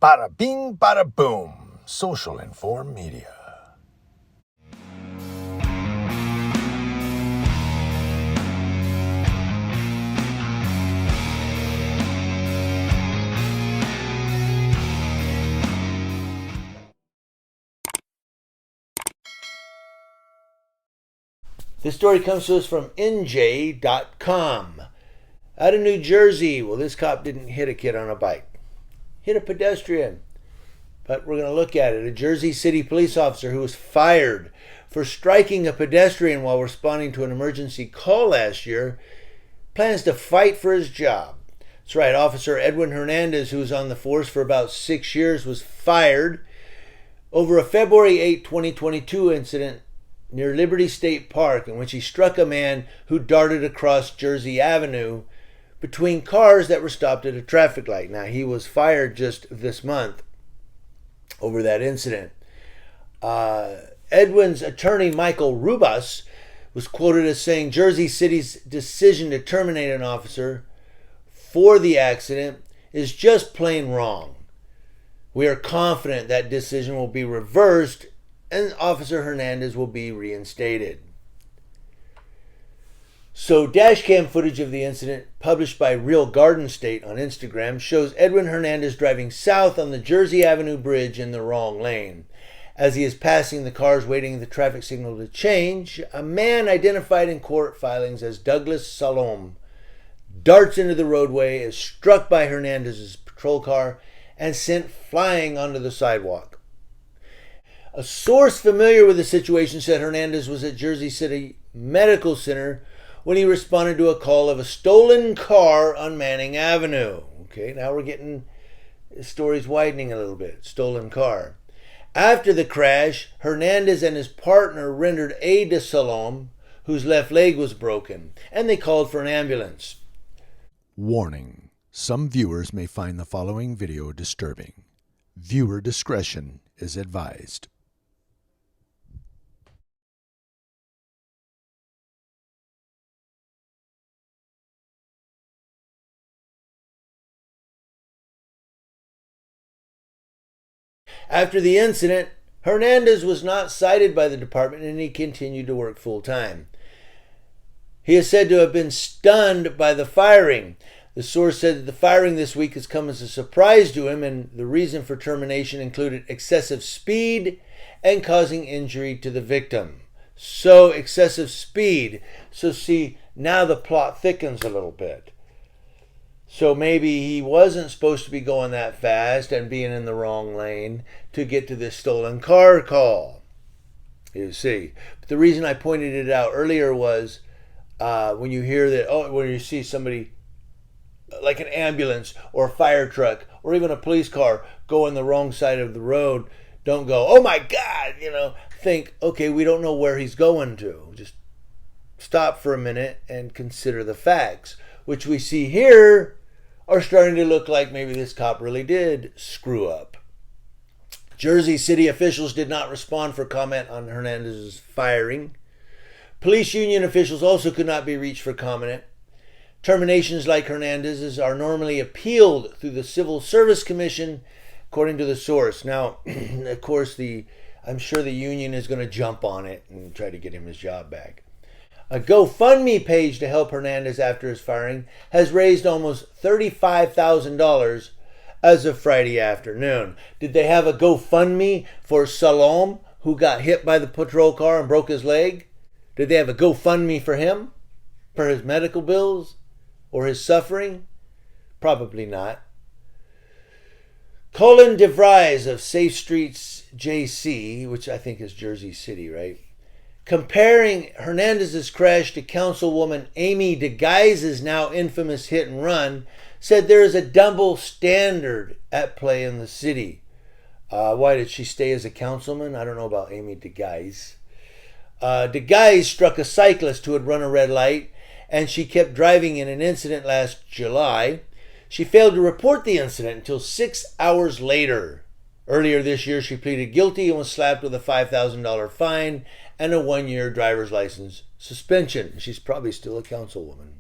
Bada bing, bada boom. Social Inform Media. This story comes to us from NJ.com. Out of New Jersey, well, this cop didn't hit a kid on a bike. Hit a pedestrian. But we're going to look at it. A Jersey City police officer who was fired for striking a pedestrian while responding to an emergency call last year plans to fight for his job. That's right, Officer Edwin Hernandez, who was on the force for about 6 years, was fired over a February 8, 2022 incident near Liberty State Park in which he struck a man who darted across Jersey Avenue between cars that were stopped at a traffic light. Now, he was fired just this month over that incident. Edwin's attorney, Michael Rubas, was quoted as saying Jersey City's decision to terminate an officer for the accident is just plain wrong. We are confident that decision will be reversed and Officer Hernandez will be reinstated. So, dashcam footage of the incident published by Real Garden State on Instagram shows Edwin Hernandez driving south on the Jersey Avenue Bridge in the wrong lane. As he is passing the cars waiting at the traffic signal to change, a man identified in court filings as Douglas Salom darts into the roadway, is struck by Hernandez's patrol car, and sent flying onto the sidewalk. A source familiar with the situation said Hernandez was at Jersey City Medical Center when he responded to a call of a stolen car on Manning Avenue. Okay, now we're getting the stories widening a little bit. Stolen car. After the crash, Hernandez and his partner rendered aid to Salom, whose left leg was broken, and they called for an ambulance. Warning. Some viewers may find the following video disturbing. Viewer discretion is advised. After the incident, Hernandez was not cited by the department and he continued to work full-time. He is said to have been stunned by the firing. The source said that the firing this week has come as a surprise to him, and the reason for termination included excessive speed and causing injury to the victim. So, excessive speed. So, see, now the plot thickens a little bit. So maybe he wasn't supposed to be going that fast and being in the wrong lane to get to this stolen car call. You see. But the reason I pointed it out earlier was when you hear that, when you see somebody like an ambulance or a fire truck or even a police car go on the wrong side of the road, don't go, oh my God, think, okay, we don't know where he's going to. Just stop for a minute and consider the facts, which we see here are starting to look like maybe this cop really did screw up. Jersey City officials did not respond for comment on Hernandez's firing. Police union officials also could not be reached for comment. Terminations like Hernandez's are normally appealed through the Civil Service Commission, according to the source. Now, of course, I'm sure the union is going to jump on it and try to get him his job back. A GoFundMe page to help Hernandez after his firing has raised almost $35,000 as of Friday afternoon. Did they have a GoFundMe for Salom, who got hit by the patrol car and broke his leg? Did they have a GoFundMe for him? For his medical bills? Or his suffering? Probably not. Colin DeVries of Safe Streets JC, which I think is Jersey City, right? Comparing Hernandez's crash to Councilwoman Amy DeGuise's now infamous hit and run, said there is a double standard at play in the city. Why did she stay as a councilman? I don't know about Amy DeGuise. DeGuise struck a cyclist who had run a red light, and she kept driving in an incident last July. She failed to report the incident until 6 hours later. Earlier this year, she pleaded guilty and was slapped with a $5,000 fine and a 1-year driver's license suspension. She's probably still a councilwoman.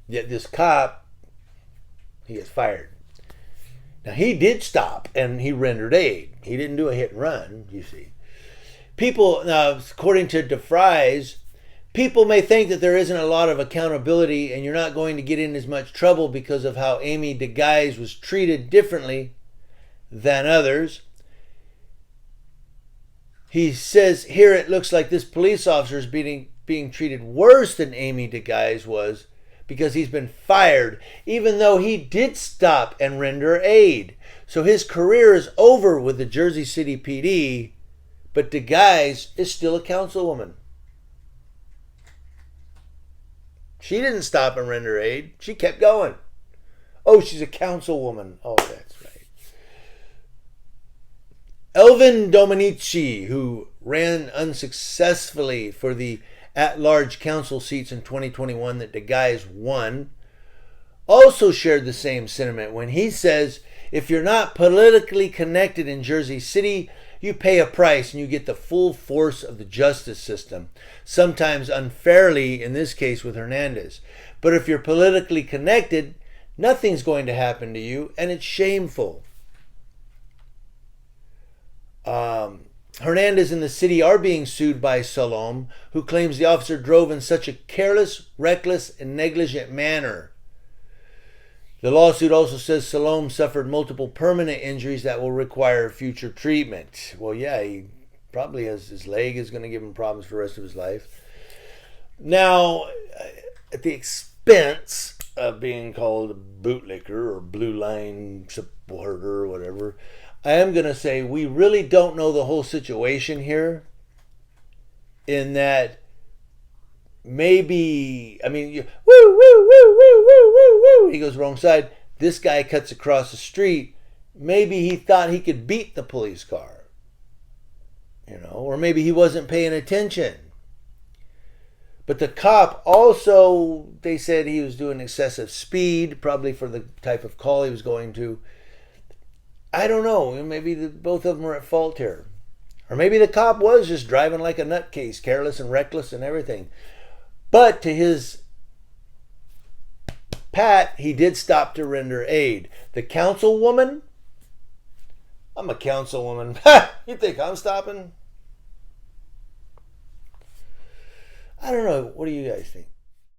Yet this cop, he gets fired. Now, he did stop and he rendered aid. He didn't do a hit and run, you see. People, now, according to DeFries, people may think that there isn't a lot of accountability and you're not going to get in as much trouble because of how Amy DeGuise was treated differently than others. He says here it looks like this police officer is being treated worse than Amy DeGuise was because he's been fired, even though he did stop and render aid. So his career is over with the Jersey City PD, but DeGuise is still a councilwoman. She didn't stop and render aid. She kept going. Oh, she's a councilwoman. Oh, that's right. Elvin Dominici, who ran unsuccessfully for the at-large council seats in 2021 that DeGuise won, also shared the same sentiment when he says, if you're not politically connected in Jersey City, you pay a price and you get the full force of the justice system, sometimes unfairly, in this case with Hernandez. But if you're politically connected, nothing's going to happen to you, and it's shameful. Hernandez and the city are being sued by Salom, who claims the officer drove in such a careless, reckless, and negligent manner. The lawsuit also says Salom suffered multiple permanent injuries that will require future treatment. Well, yeah, he probably has, his leg is going to give him problems for the rest of his life. Now, at the expense of being called a bootlicker or blue line supporter or whatever, I am going to say we really don't know the whole situation here, in that maybe, I mean, he goes wrong side. This guy cuts across the street. Maybe he thought he could beat the police car, or maybe he wasn't paying attention. But the cop also, they said he was doing excessive speed, probably for the type of call he was going to. I don't know. Maybe both of them are at fault here. Or maybe the cop was just driving like a nutcase, careless and reckless and everything. But to his pat, he did stop to render aid. The councilwoman, I'm a councilwoman. You think I'm stopping? I don't know. What do you guys think?